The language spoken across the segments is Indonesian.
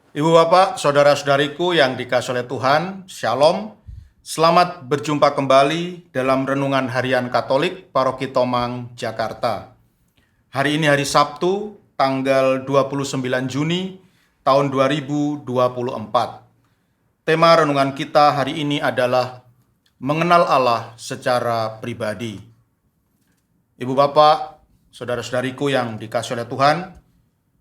Ibu bapak, saudara-saudariku yang dikasihi oleh Tuhan, Shalom. Selamat berjumpa kembali dalam Renungan Harian Katolik Paroki Tomang, Jakarta. Hari ini hari Sabtu, tanggal 29 Juni tahun 2024. Tema renungan kita hari ini adalah mengenal Allah secara pribadi. Ibu bapak, saudara-saudariku yang dikasihi oleh Tuhan,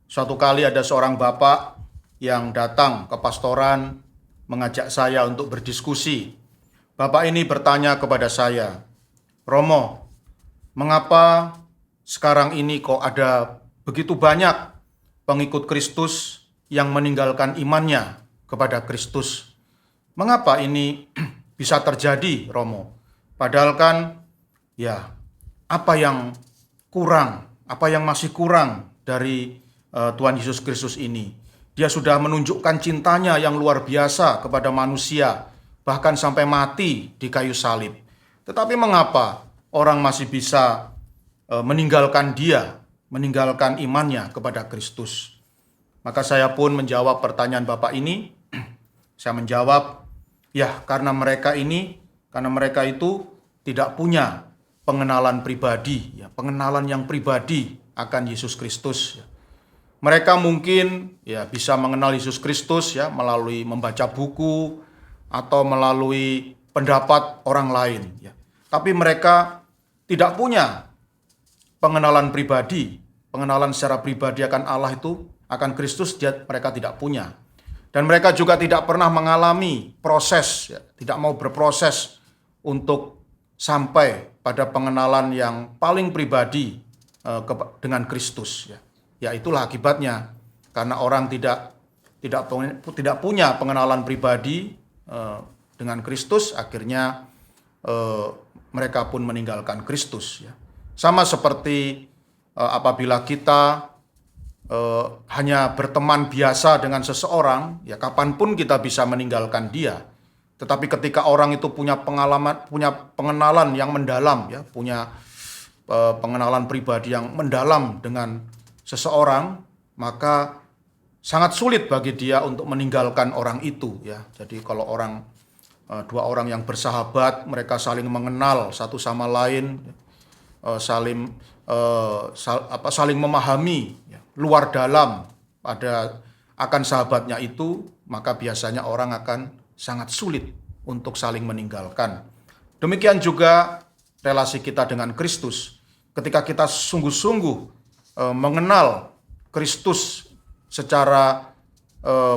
suatu kali ada seorang bapak yang datang ke pastoran mengajak saya untuk berdiskusi. Bapak ini bertanya kepada saya, "Romo, mengapa sekarang ini kok ada begitu banyak pengikut Kristus yang meninggalkan imannya kepada Kristus? Mengapa ini bisa terjadi, Romo? Padahal kan apa yang kurang, apa yang masih kurang dari Tuhan Yesus Kristus ini? Dia sudah menunjukkan cintanya yang luar biasa kepada manusia, bahkan sampai mati di kayu salib. Tetapi mengapa orang masih bisa meninggalkan dia, meninggalkan imannya kepada Kristus?" Maka saya pun menjawab pertanyaan Bapak ini. Saya menjawab, karena mereka itu tidak punya pengenalan pribadi, pengenalan yang pribadi akan Yesus Kristus. Mereka mungkin bisa mengenal Yesus Kristus melalui membaca buku atau melalui pendapat orang lain. Tapi mereka tidak punya pengenalan pribadi, pengenalan secara pribadi akan Allah itu, akan Kristus mereka tidak punya. Dan mereka juga tidak pernah mengalami proses, tidak mau berproses untuk sampai pada pengenalan yang paling pribadi dengan Kristus. Ya itulah akibatnya, karena orang tidak punya pengenalan pribadi dengan Kristus, akhirnya mereka pun meninggalkan Kristus. Sama seperti apabila kita hanya berteman biasa dengan seseorang, kapanpun kita bisa meninggalkan dia. Tetapi ketika orang itu punya pengalaman, punya pengenalan yang mendalam, punya pengenalan pribadi yang mendalam dengan seseorang, maka sangat sulit bagi dia untuk meninggalkan orang itu. Jadi kalau dua orang yang bersahabat, mereka saling mengenal satu sama lain, saling memahami luar dalam akan sahabatnya itu, maka biasanya orang akan sangat sulit untuk saling meninggalkan. Demikian juga relasi kita dengan Kristus. Ketika kita sungguh-sungguh mengenal Kristus secara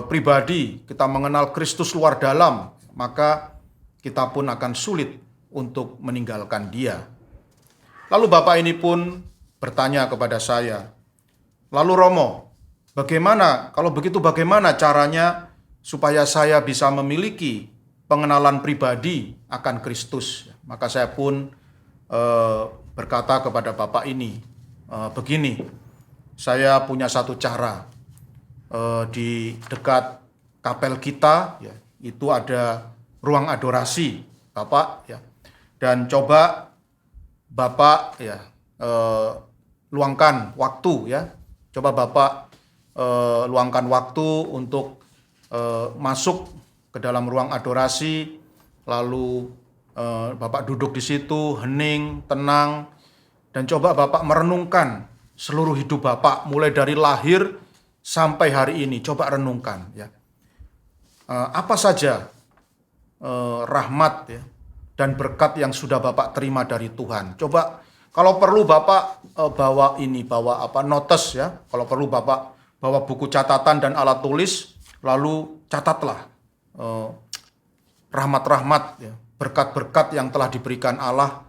pribadi, kita mengenal Kristus luar dalam, maka kita pun akan sulit untuk meninggalkan dia. Lalu Bapak ini pun bertanya kepada saya, "Lalu Romo, kalau begitu bagaimana caranya supaya saya bisa memiliki pengenalan pribadi akan Kristus?" Maka saya pun berkata kepada Bapak ini, begini, "Saya punya satu cara. Di dekat kapel kita itu ada ruang adorasi, Bapak, dan coba Bapak luangkan waktu, coba Bapak luangkan waktu untuk masuk ke dalam ruang adorasi, lalu Bapak duduk di situ, hening, tenang, dan coba Bapak merenungkan seluruh hidup Bapak, mulai dari lahir sampai hari ini. Coba renungkan apa saja rahmat dan berkat yang sudah Bapak terima dari Tuhan. Coba kalau perlu Bapak bawa notes, kalau perlu Bapak bawa buku catatan dan alat tulis, lalu catatlah rahmat-rahmat, berkat-berkat yang telah diberikan Allah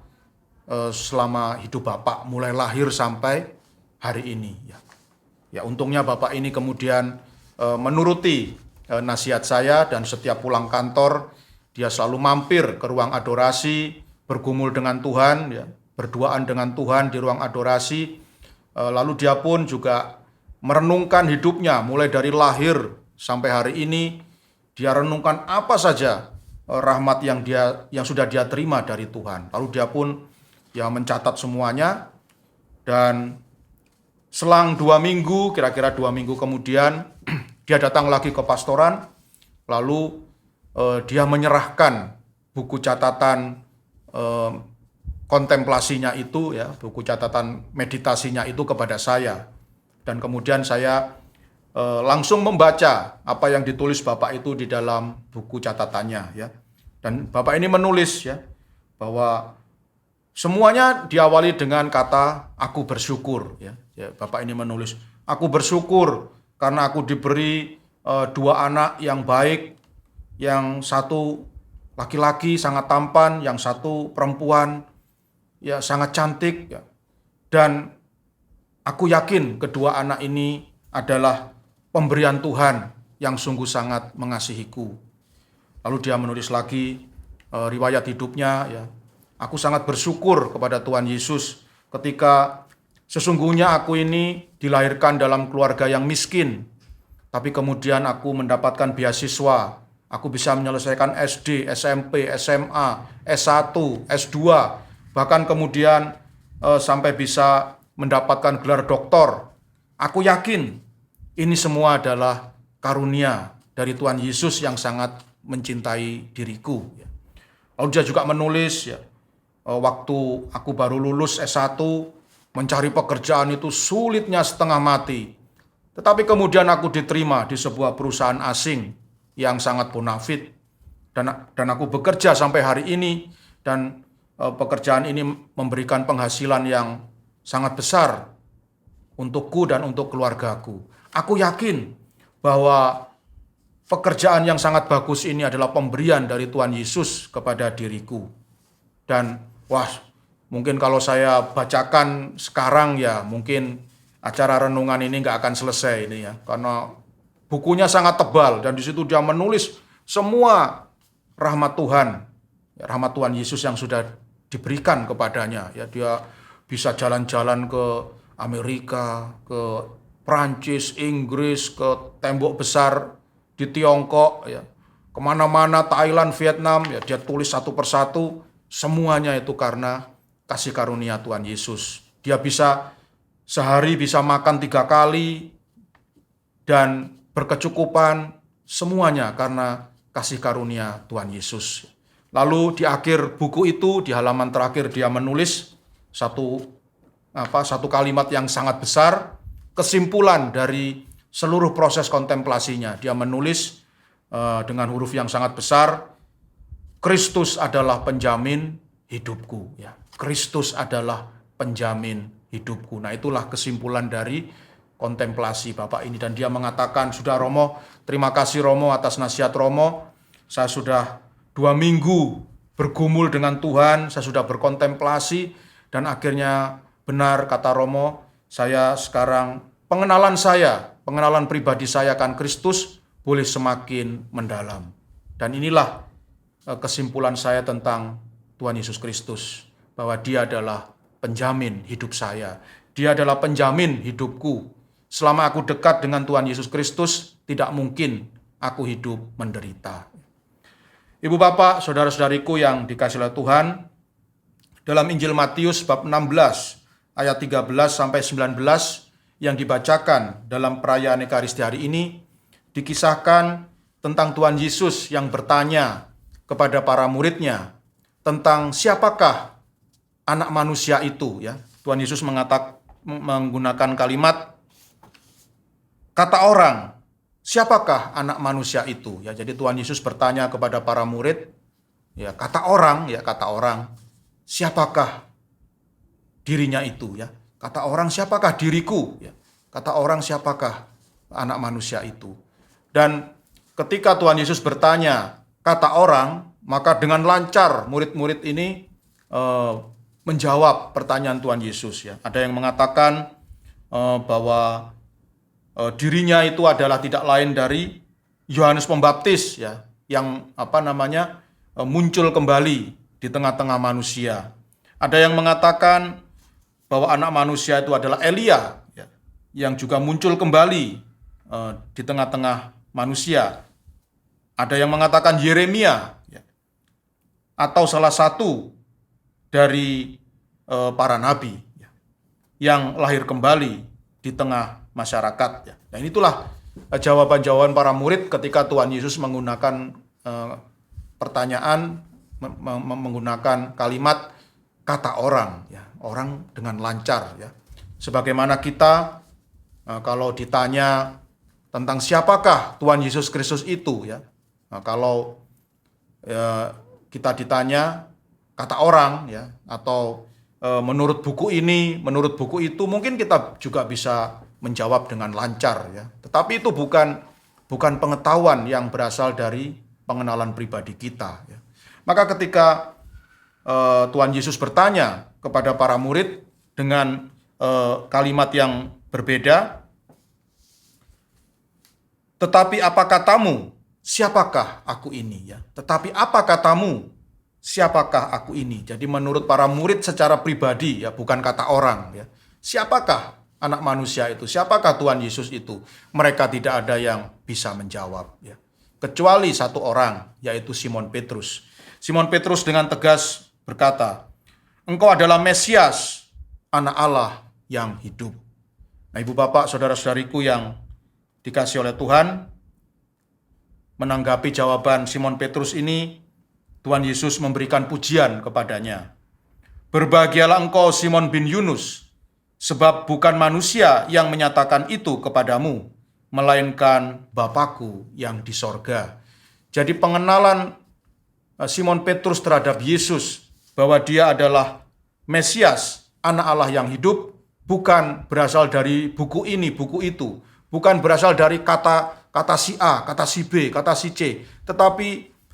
selama hidup Bapak, mulai lahir sampai hari ini. Untungnya Bapak ini kemudian menuruti nasihat saya, dan setiap pulang kantor dia selalu mampir ke ruang adorasi, bergumul dengan Tuhan, berduaan dengan Tuhan di ruang adorasi. Lalu dia pun juga merenungkan hidupnya mulai dari lahir sampai hari ini. Dia renungkan apa saja rahmat yang sudah dia terima dari Tuhan. Lalu dia pun mencatat semuanya, dan selang kira-kira 2 minggu kemudian, Dia datang lagi ke pastoran, lalu dia menyerahkan buku catatan kontemplasinya itu, ya, buku catatan meditasinya itu kepada saya. Dan kemudian saya langsung membaca apa yang ditulis Bapak itu di dalam buku catatannya, ya. Dan Bapak ini menulis, ya, bahwa semuanya diawali dengan kata aku bersyukur, ya. Bapak ini menulis, aku bersyukur karena aku diberi 2 anak yang baik, yang satu laki-laki sangat tampan, yang satu perempuan ya sangat cantik, ya. Dan aku yakin kedua anak ini adalah pemberian Tuhan yang sungguh sangat mengasihiku. Lalu dia menulis lagi riwayat hidupnya, ya. Aku sangat bersyukur kepada Tuhan Yesus ketika sesungguhnya aku ini dilahirkan dalam keluarga yang miskin, tapi kemudian aku mendapatkan beasiswa. Aku bisa menyelesaikan SD, SMP, SMA, S1, S2, bahkan kemudian sampai bisa mendapatkan gelar doktor. Aku yakin ini semua adalah karunia dari Tuhan Yesus yang sangat mencintai diriku. Lalu dia juga menulis, ya, waktu aku baru lulus S1, mencari pekerjaan itu sulitnya setengah mati. Tetapi kemudian aku diterima di sebuah perusahaan asing yang sangat bonafit. Dan aku bekerja sampai hari ini, dan pekerjaan ini memberikan penghasilan yang sangat besar untukku dan untuk keluargaku. Aku yakin bahwa pekerjaan yang sangat bagus ini adalah pemberian dari Tuhan Yesus kepada diriku. Dan mungkin kalau saya bacakan sekarang, ya mungkin acara renungan ini nggak akan selesai ini, ya, karena bukunya sangat tebal dan di situ dia menulis semua rahmat Tuhan, ya, rahmat Tuhan Yesus yang sudah diberikan kepadanya. Ya, dia bisa jalan-jalan ke Amerika, ke Prancis, Inggris, ke tembok besar di Tiongkok, ya, kemana-mana, Thailand, Vietnam, ya, dia tulis satu persatu, semuanya itu karena kasih karunia Tuhan Yesus. Dia bisa sehari bisa makan 3 kali dan berkecukupan, semuanya karena kasih karunia Tuhan Yesus. Lalu di akhir buku itu, di halaman terakhir dia menulis satu kalimat yang sangat besar, kesimpulan dari seluruh proses kontemplasinya. Dia menulis dengan huruf yang sangat besar, Kristus adalah penjamin hidupku. Ya, Kristus adalah penjamin hidupku. Nah, itulah kesimpulan dari kontemplasi Bapak ini. Dan dia mengatakan, sudah Romo, terima kasih Romo atas nasihat Romo. Saya sudah 2 minggu bergumul dengan Tuhan, saya sudah berkontemplasi, dan akhirnya benar kata Romo, saya sekarang pengenalan pribadi saya akan Kristus boleh semakin mendalam. Dan inilah kesimpulan saya tentang Tuhan Yesus Kristus, bahwa dia adalah penjamin hidup saya. Dia adalah penjamin hidupku. Selama aku dekat dengan Tuhan Yesus Kristus, tidak mungkin aku hidup menderita. Ibu bapak, saudara-saudariku yang dikasihi oleh Tuhan, dalam Injil Matius bab 16 ayat 13 sampai 19 yang dibacakan dalam perayaan Ekaristi hari ini, dikisahkan tentang Tuhan Yesus yang bertanya kepada para muridnya tentang siapakah anak manusia itu, ya. Tuhan Yesus menggunakan kalimat kata orang, siapakah anak manusia itu? Ya, jadi Tuhan Yesus bertanya kepada para murid, ya, kata orang, siapakah dirinya itu, ya? Kata orang, siapakah diriku? Ya, kata orang, siapakah anak manusia itu? Dan ketika Tuhan Yesus bertanya kata orang, maka dengan lancar murid-murid ini menjawab pertanyaan Tuhan Yesus, ya. Ada yang mengatakan bahwa dirinya itu adalah tidak lain dari Yohanes Pembaptis, ya, yang muncul kembali di tengah-tengah manusia. Ada yang mengatakan bahwa anak manusia itu adalah Elia, ya, yang juga muncul kembali di tengah-tengah manusia. Ada yang mengatakan Yeremia, ya, atau salah satu dari para nabi, ya, yang lahir kembali di tengah masyarakat, ya. Dan itulah jawaban-jawaban para murid ketika Tuhan Yesus menggunakan pertanyaan, menggunakan kalimat kata orang, ya, orang dengan lancar, ya. Sebagaimana kita kalau ditanya tentang siapakah Tuhan Yesus Kristus itu, ya, kalau kita ditanya kata orang, ya, atau menurut buku ini, menurut buku itu, mungkin kita juga bisa menjawab dengan lancar, ya. Tetapi itu bukan pengetahuan yang berasal dari pengenalan pribadi kita, ya. Maka ketika Tuhan Yesus bertanya kepada para murid dengan kalimat yang berbeda, tetapi apa katamu, siapakah aku ini, ya? Tetapi apa katamu, siapakah aku ini? Jadi menurut para murid secara pribadi, ya, bukan kata orang, ya. Siapakah anak manusia itu? Siapakah Tuhan Yesus itu? Mereka tidak ada yang bisa menjawab, ya. Kecuali satu orang, yaitu Simon Petrus. Simon Petrus dengan tegas berkata, "Engkau adalah Mesias, Anak Allah yang hidup." Nah, Ibu Bapak, saudara-saudariku yang dikasih oleh Tuhan, menanggapi jawaban Simon Petrus ini, Tuhan Yesus memberikan pujian kepadanya. "Berbahagialah engkau Simon bin Yunus, sebab bukan manusia yang menyatakan itu kepadamu, melainkan Bapa-Ku yang di sorga." Jadi pengenalan Simon Petrus terhadap Yesus, bahwa dia adalah Mesias, Anak Allah yang hidup, bukan berasal dari buku ini, buku itu. Bukan berasal dari kata si A, kata si B, kata si C. Tetapi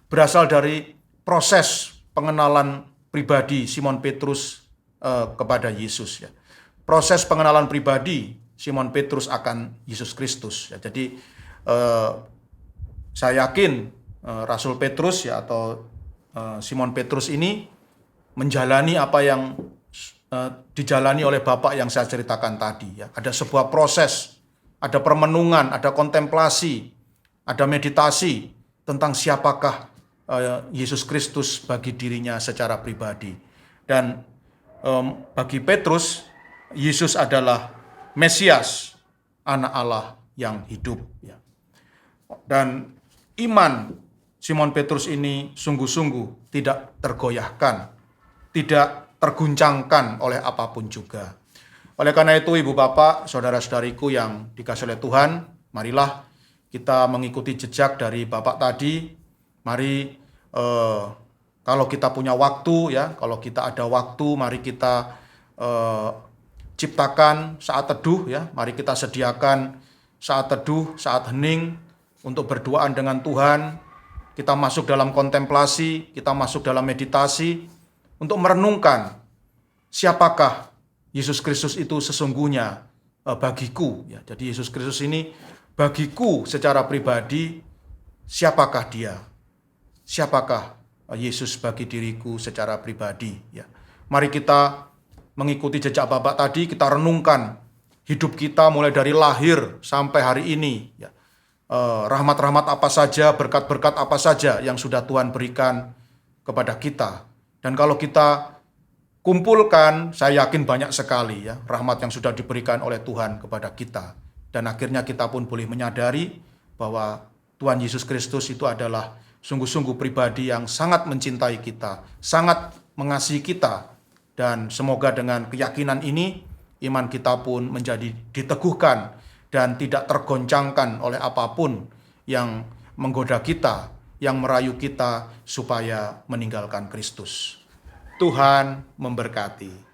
berasal dari proses pengenalan pribadi Simon Petrus kepada Yesus, ya. Proses pengenalan pribadi Simon Petrus akan Yesus Kristus, ya. Jadi saya yakin Rasul Petrus, ya, atau Simon Petrus ini menjalani apa yang dijalani oleh Bapak yang saya ceritakan tadi, ya. Ada sebuah proses, ada permenungan, ada kontemplasi, ada meditasi tentang siapakah Yesus Kristus bagi dirinya secara pribadi. Dan bagi Petrus, Yesus adalah Mesias, Anak Allah yang hidup, ya. Dan iman Simon Petrus ini sungguh-sungguh tidak tergoyahkan, tidak terguncangkan oleh apapun juga. Oleh karena itu, Ibu Bapak, saudara-saudariku yang dikasihi oleh Tuhan, marilah kita mengikuti jejak dari Bapak tadi. Mari kalau kita punya waktu, ya, kalau kita ada waktu, mari kita ciptakan saat teduh, ya. Mari kita sediakan saat teduh, saat hening untuk berduaan dengan Tuhan. Kita masuk dalam kontemplasi, kita masuk dalam meditasi untuk merenungkan siapakah Yesus Kristus itu sesungguhnya bagiku, ya. Jadi Yesus Kristus ini bagiku secara pribadi, siapakah dia? Siapakah Yesus bagi diriku secara pribadi, ya. Mari kita mengikuti jejak Bapak tadi, kita renungkan hidup kita mulai dari lahir sampai hari ini, ya. Rahmat-rahmat apa saja, berkat-berkat apa saja yang sudah Tuhan berikan kepada kita. Dan kalau kita kumpulkan, saya yakin banyak sekali, ya, rahmat yang sudah diberikan oleh Tuhan kepada kita. Dan akhirnya kita pun boleh menyadari bahwa Tuhan Yesus Kristus itu adalah sungguh-sungguh pribadi yang sangat mencintai kita, sangat mengasihi kita. Dan semoga dengan keyakinan ini, iman kita pun menjadi diteguhkan dan tidak tergoncangkan oleh apapun yang menggoda kita, yang merayu kita supaya meninggalkan Kristus. Tuhan memberkati.